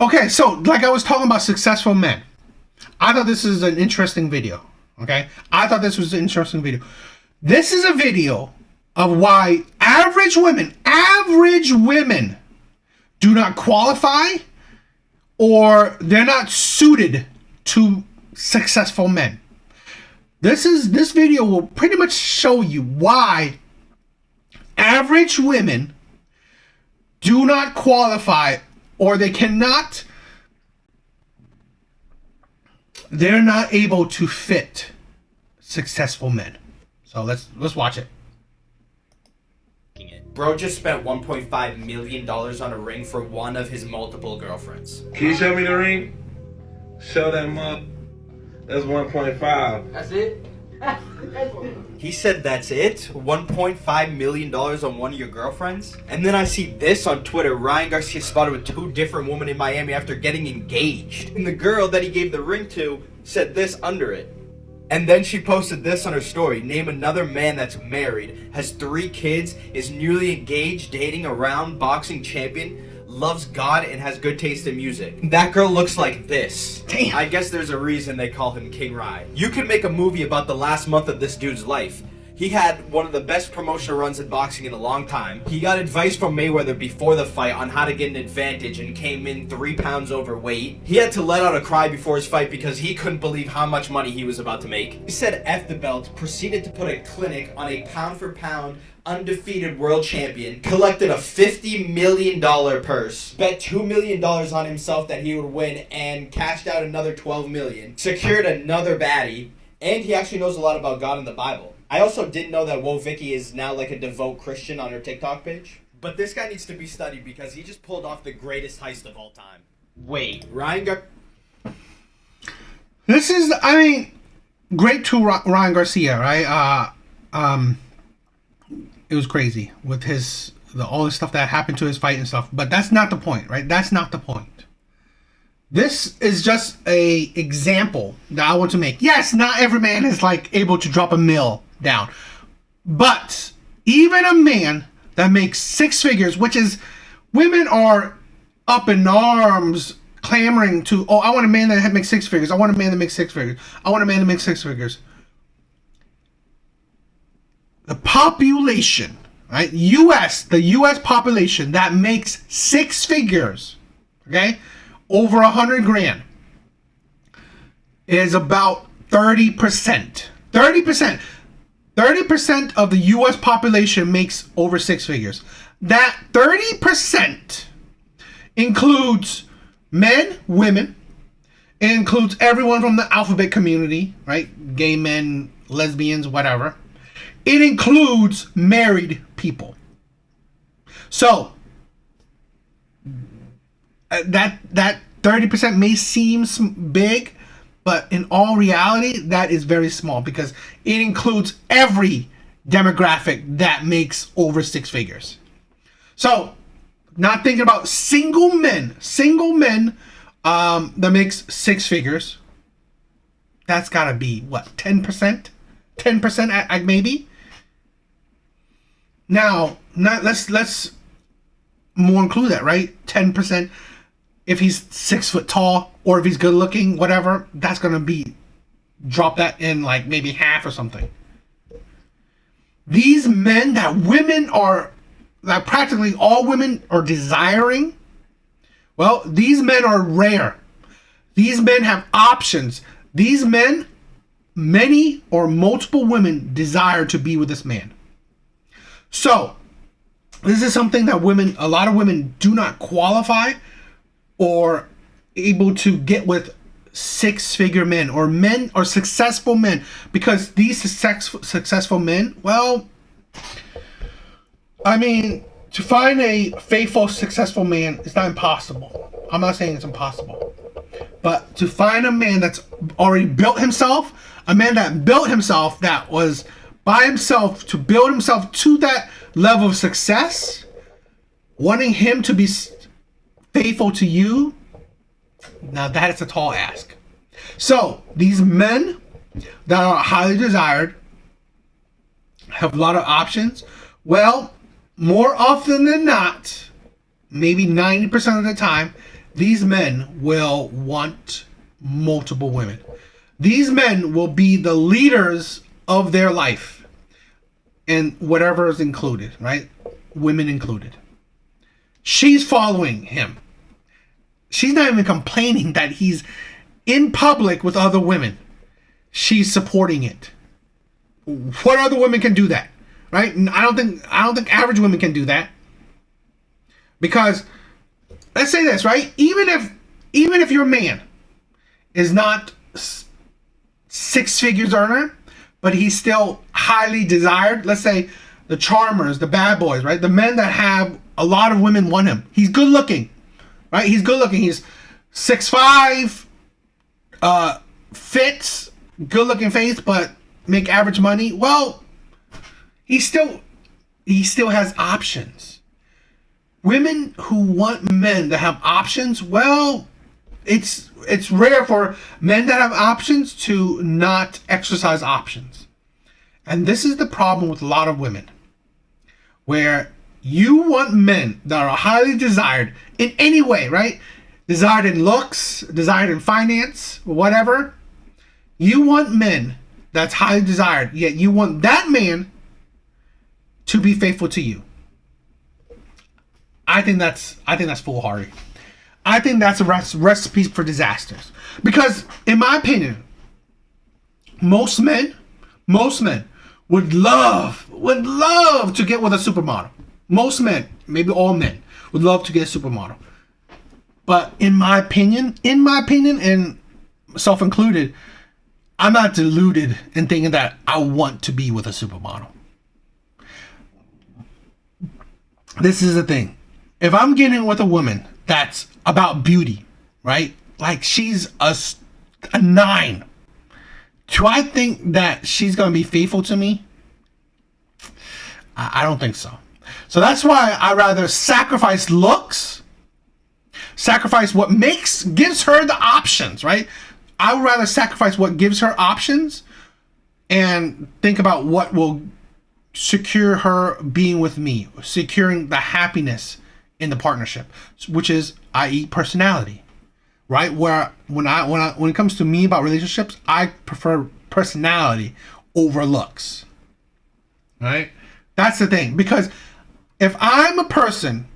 Okay, so like I was talking about successful men. I thought this is an interesting video. Okay? I thought this was an interesting video. This is a video of why average women do not qualify or they're not suited to successful men. This video will pretty much show you why average women do not qualify or they're not able to fit successful men. So let's watch it. Bro just spent $1.5 million on a ring for one of his multiple girlfriends. Can you show me the ring? Show them up. That's 1.5. That's it? He said that's it? $1.5 million on one of your girlfriends? And then I see this on Twitter. Ryan Garcia spotted with 2 different women in Miami after getting engaged. And the girl that he gave the ring to said this under it. And then she posted this on her story. Name another man that's married, has 3 kids, is newly engaged, dating a round boxing champion, loves God, and has good taste in music. That girl looks like this. Damn. I guess there's a reason they call him King Rye. You could make a movie about the last month of this dude's life. He had one of the best promotional runs in boxing in a long time. He got advice from Mayweather before the fight on how to get an advantage and came in 3 pounds overweight. He had to let out a cry before his fight because he couldn't believe how much money he was about to make. He said F the belt, proceeded to put a clinic on a pound for pound undefeated world champion, collected a $50 million purse, bet $2 million on himself that he would win, and cashed out another $12 million, secured another baddie, and he actually knows a lot about God and the Bible. I also didn't know that Woah Vicky is now like a devout Christian on her TikTok page. But this guy needs to be studied because he just pulled off the greatest heist of all time. Wait, This is, I mean, great to Ryan Garcia, right? It was crazy with all the stuff that happened to his fight and stuff. But that's not the point, right? That's not the point. This is just a example that I want to make. Yes, not every man is like able to drop $1 million down, but even a man that makes 6 figures, which is, women are up in arms clamoring to, oh, I want a man that makes 6 figures. I want a man that makes 6 figures. I want a man that makes 6 figures. The population, right? the U.S. population that makes 6 figures, okay, over 100 grand, is about 30%. 30% of the U.S. population makes over 6 figures. That 30% includes men, women. It includes everyone from the alphabet community, right? Gay men, lesbians, whatever. It includes married people. So that 30% may seem big, but in all reality, that is very small because it includes every demographic that makes over 6 figures. So, not thinking about single men that makes 6 figures. That's gotta be what, 10%? 10% maybe. Now, let's more include that, right? 10%. If he's 6 foot tall, or if he's good looking, whatever, that's gonna be, drop that in like maybe half or something. These men that practically all women are desiring, well, these men are rare. These men have options. These men, many or multiple women desire to be with this man. So, this is something that a lot of women do not qualify or able to get with 6-figure men or successful men, because these successful men, well, I mean, to find a faithful, successful man is not impossible. I'm not saying it's impossible, but to find a man that's already built himself, a man that built himself, that was by himself, to build himself to that level of success, wanting him to be faithful to you, now that is a tall ask. So these men that are highly desired have a lot of options. Well, more often than not, maybe 90% of the time, these men will want multiple women. These men will be the leaders of their life, and whatever is included, right? Women included. She's following him. She's not even complaining that he's in public with other women. She's supporting it. What other women can do that, right? I don't think average women can do that. Because let's say this, right? Even if your man is not six figures earner, but he's still highly desired. Let's say the charmers, the bad boys, right? The men that have a lot of women want him. He's good looking, right? He's good looking. He's 6'5", fits, good looking face, but make average money. Well, he still has options. Women who want men that have options, well, it's rare for men that have options to not exercise options. And this is the problem with a lot of women, where you want men that are highly desired in any way, right? Desired in looks, desired in finance, whatever. You want men that's highly desired, yet you want that man to be faithful to you. I think that's foolhardy. I think that's a recipe for disasters. Because, in my opinion, most men would love to get with a supermodel. Most men, maybe all men, would love to get a supermodel. But in my opinion, and self included, I'm not deluded in thinking that I want to be with a supermodel. This is the thing. If I'm getting with a woman that's about beauty, right? Like she's a 9. Do I think that she's going to be faithful to me? I don't think so. So that's why I rather sacrifice looks, sacrifice what gives her the options, right? I would rather sacrifice what gives her options and think about what will secure her being with me, securing the happiness in the partnership, which is, i.e., personality, right? Where when it comes to me about relationships, I prefer personality over looks, right? That's the thing. Because if I'm a person,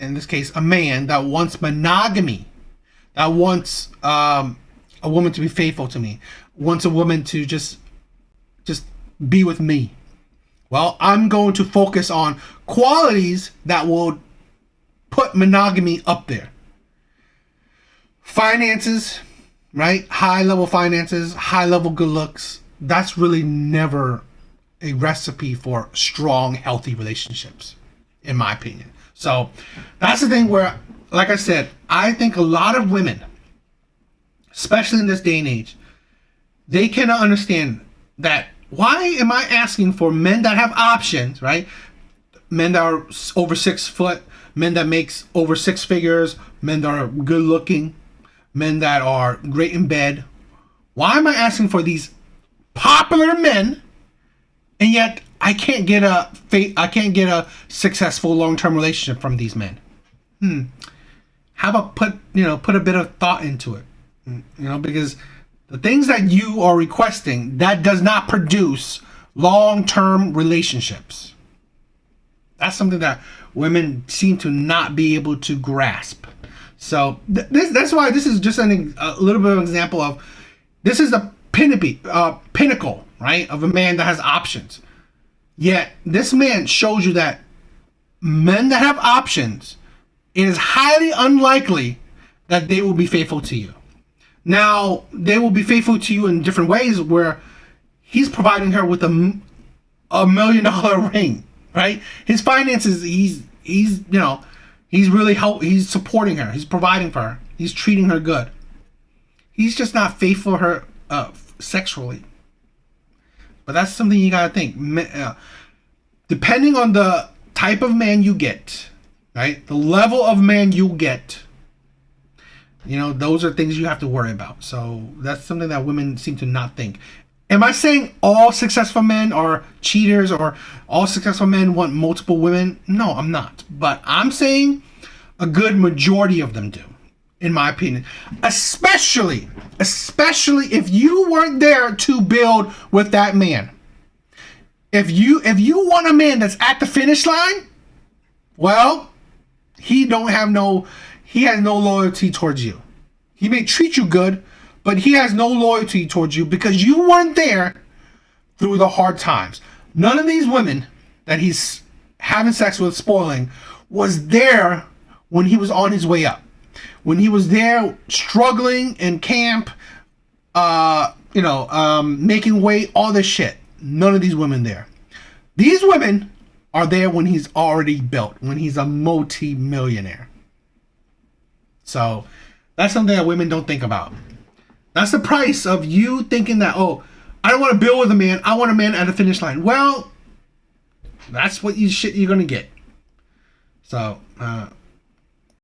in this case, a man that wants monogamy, that wants a woman to be faithful to me, wants a woman to just be with me, well, I'm going to focus on qualities that will put monogamy up there. Finances, right? High level finances, high level good looks. That's really never a recipe for strong, healthy relationships, in my opinion. So that's the thing where, like I said, I think a lot of women, especially in this day and age, they cannot understand that. Why am I asking for men that have options, right? Men that are over 6 foot, men that makes over 6 figures, men that are good looking, men that are great in bed. Why am I asking for these popular men, and yet I can't get a successful long-term relationship from these men? How about put a bit of thought into it? Because the things that you are requesting, that does not produce long-term relationships. That's something that women seem to not be able to grasp. So that's why this is just a little bit of an example of, this is the pinnacle, right, of a man that has options. Yet this man shows you that men that have options, it is highly unlikely that they will be faithful to you. Now, they will be faithful to you in different ways, where he's providing her with a $1 million ring, right? His finances, he's supporting her. He's providing for her. He's treating her good. He's just not faithful to her sexually. But that's something you gotta think. Depending on the type of man you get, right? The level of man you get, those are things you have to worry about. So that's something that women seem to not think. Am I saying all successful men are cheaters, or all successful men want multiple women? No, I'm not. But I'm saying a good majority of them do. in my opinion. Especially if you weren't there to build with that man. If you want a man that's at the finish line, well, he has no loyalty towards you. He may treat you good, but he has no loyalty towards you because you weren't there through the hard times. None of these women that he's having sex with, spoiling, was there when he was on his way up. When he was there struggling in camp, making weight, all this shit. None of these women there. These women are there when he's already built, when he's a multi-millionaire. So that's something that women don't think about. That's the price of you thinking that, oh, I don't want to build with a man. I want a man at the finish line. Well, that's what you're going to get. So,